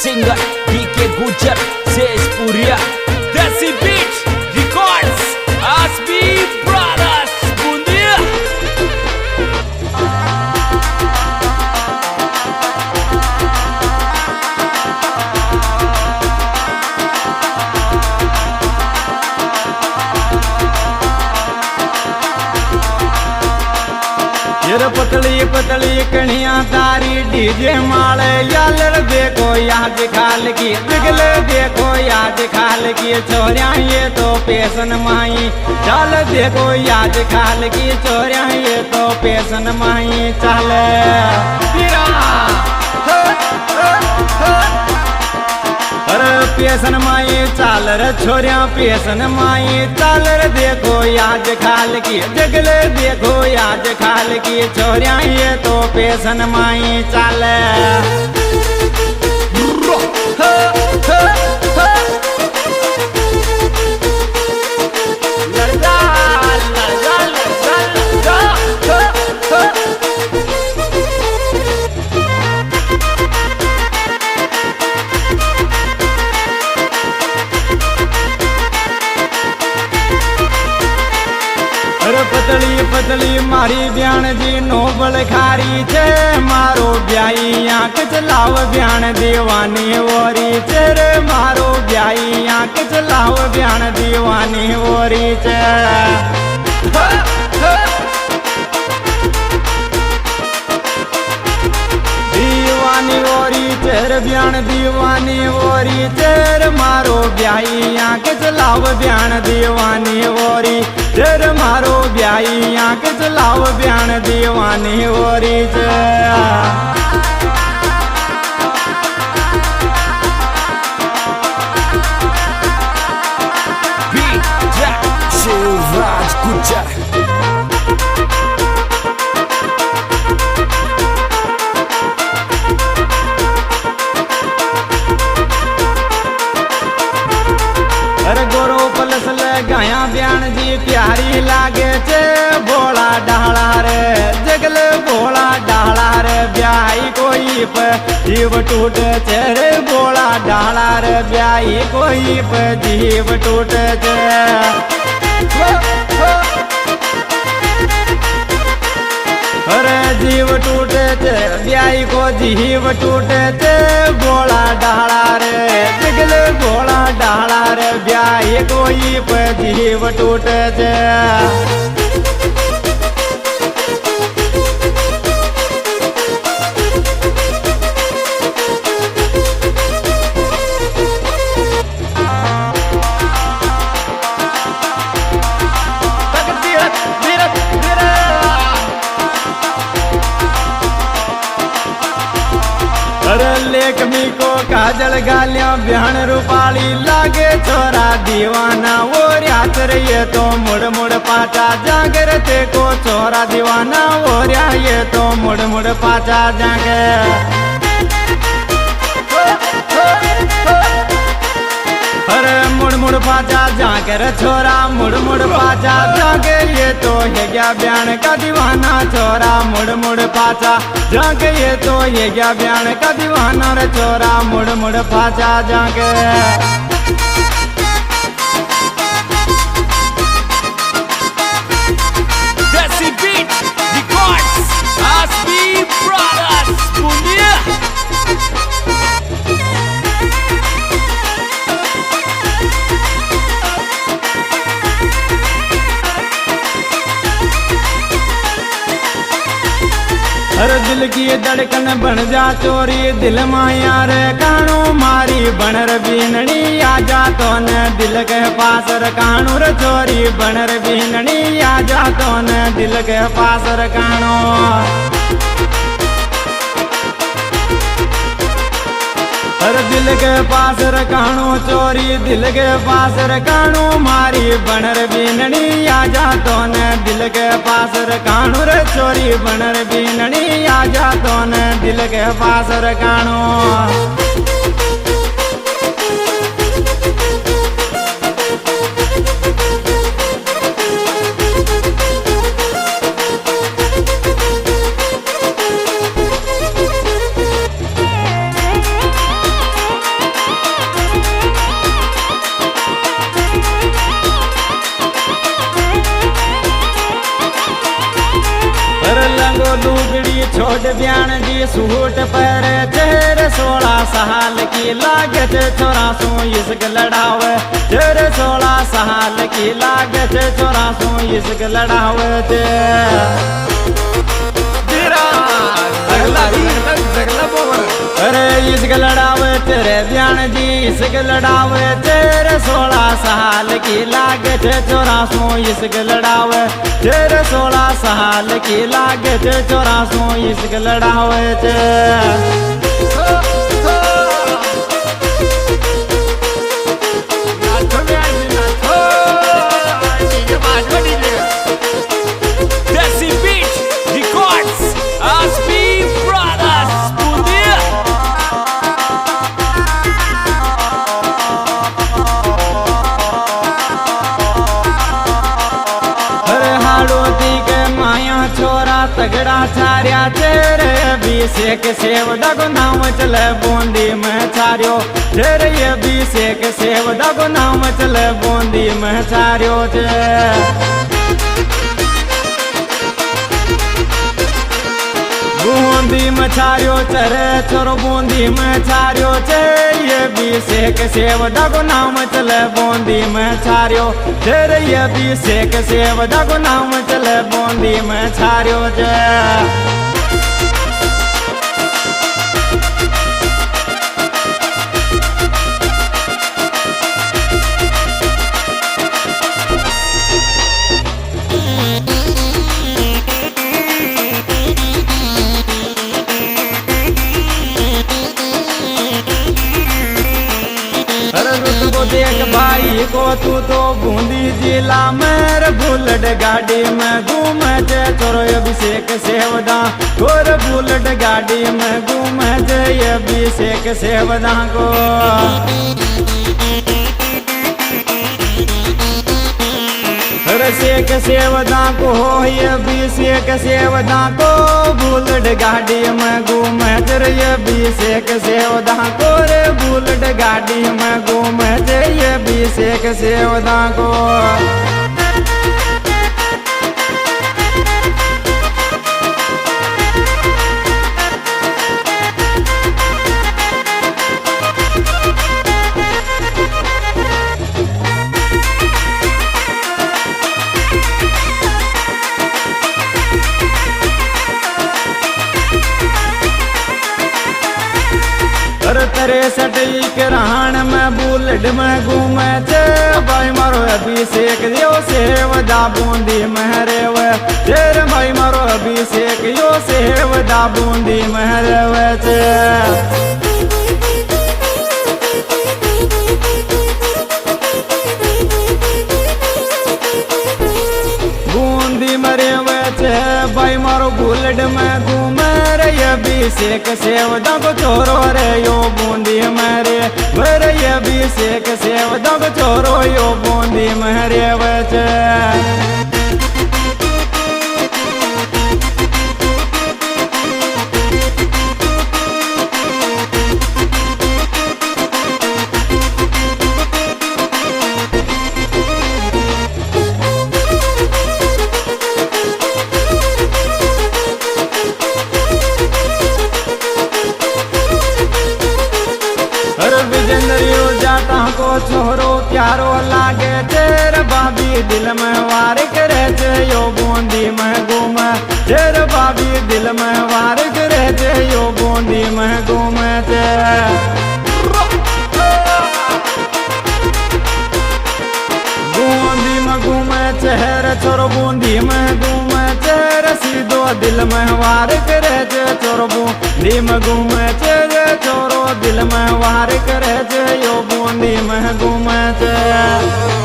singer DK Gujar says Puria Desi Beat Records Asbi Brothers Bundia यार पतली पतली कणिया तारी डीजे माले यार देखो याद खाल की बिगल देखो याद खाल की चोरिया ये तो पेशन माई चल देखो याद खाल की चोरिया ये तो पेशन माई चल अरे पेशन माई चाल रे छोरिया पेशन माई चाल रे देखो याद खाल की जगले देखो याद खाल की छोरिया ये तो पेशन माई चाल पतली पतली मारी ब्यान जी नोबल खारी छे मारो ब्याई आंख चलाव ब्यान दीवानी ओरी छे रे मारो ब्याई आंख चलाव ब्यान दीवानी ओरी छे दीवानी ओरी चेर ब्यान दीवानी ओरी चेर मारो ब्याई आंख चलाव ब्यान दीवानी ओरी चेर मारो ब्याई आंख चलाव ब्यान दीवानी ओरी Shivraj Gujar अरे गोरो पलस लगाया ब्यान जी प्यारी लागे छे भोला डाला रे जगल भोला डाला रे ब्याई कोई पे जीव टूट छे रे भोला डाला रे ब्याई कोई पे जीव टूट छे अरे जीव टूटे थे ब्याई को जीव टूटे थे भोला डाला रे जगल भोला डाला रे ब्याई कोई पे जीव टूटे थे अरे लेखमी को काजल गालियां ब्यान रूपाली लागे छोरा दीवाना वो रात रही तो मुड़ मुड़ पाचा जागर ते को छोरा दीवाना वो ये तो मुड़ मुड़ पाचा जागे अरे मुड़ मुड़ पाचा जाकर छोरा मुड़ मुड़ पाचा जाके ये तो है क्या ब्यान का दीवाना छोरा मुड़ मुड़ पाचा जाके ये तो है क्या ब्यान का दीवाना रे छोरा मुड़ मुड़ पाचा जाके Desi Beat Records Asbi Brothers Bundia अरे दिल की धड़कन बन जा चोरी दिल माया रे कानू मारी बनर बीननी आजा तो न दिल के पास र कानू रे चोरी बनर बीननी आजा तो न दिल के पास र कानू अरे दिल के पास रकाणो चोरी दिल के पास रकाणो मारी बनर बीननी आजा तो न दिल के पास रकाणो रे चोरी बनर बीननी आजा तो न दिल के पास रकाणो भी सूट पहरे चेहरे 16 साल की लागे थे छोरा सो इसक लड़ावे चेहरे 16 साल की लागे थे छोरा सो इसक लड़ावे थे अरे इसक लड़ावे तेरे ब्यान जी इसक लड़ावे तेरे 16 साल की लागे थे छोरा सो इसक लड़ावे तेरे 16 साल की लागे थे छोरा सो इसक लड़ावे थे Desi Beat Records Asbi Brothers Bundia अरे हाड़ोती के माया छोरा तगड़ा छारिया तेरे अभिषेक सेवदा को नाम चले बूंदी में छारियो तेरे अभिषेक सेवदा को नाम चले बूंदी में छारियो थे बूंदी में छारियो चरे छोरो बूंदी में छारियो चे ये अभिषेक सेवदा को नाम चले बूंदी में छारियो तेरे ये अभिषेक सेवदा को नाम चले बूंदी में छारियो चे देख भाई को तू तो बूंदी जिला मेरे बुलेट गाड़ी में घूमे जे छोरो अभिषेक सेवदा तोर बुलेट गाड़ी में घूमे जे अभिषेक सेवदा को अभिषेक सेवदा को हो अभिषेक सेवदा को बुलेट गाड़ी में घूमे रे अभिषेक सेवदा को रे बुलेट गाड़ी में घूमे जे अभिषेक सेवदा को तेरे सटी के रहन में बुलेट में घूमे थे भाई मारो अभिषेक यो सेवदा बूंदी में रेवे तेरे भाई मारो अभिषेक यो सेवदा बूंदी में रेवे थे बूंदी में रेवे थे भाई मारो बुलेट में घूमे अभिषेक सेवदा को छोरो रे यो बूंदी मेरे मेरे अभिषेक सेवदा को छोरो यो बूंदी मेरे बचे को छोरो प्यारो लागे तेरे भाभी दिल में वार करे जे यो बूंदी में घूमे तेरे भाभी दिल में वार करे जे यो बूंदी में घूमे ते बूंदी में घूमे चेहरे छोरो बूंदी में घूमे चेहरे सीधो दिल में वार करे जे छोरो बूंदी में घूमे चेहरे छोरो दिल में वार करे जे यो बूंदी में घूमे थे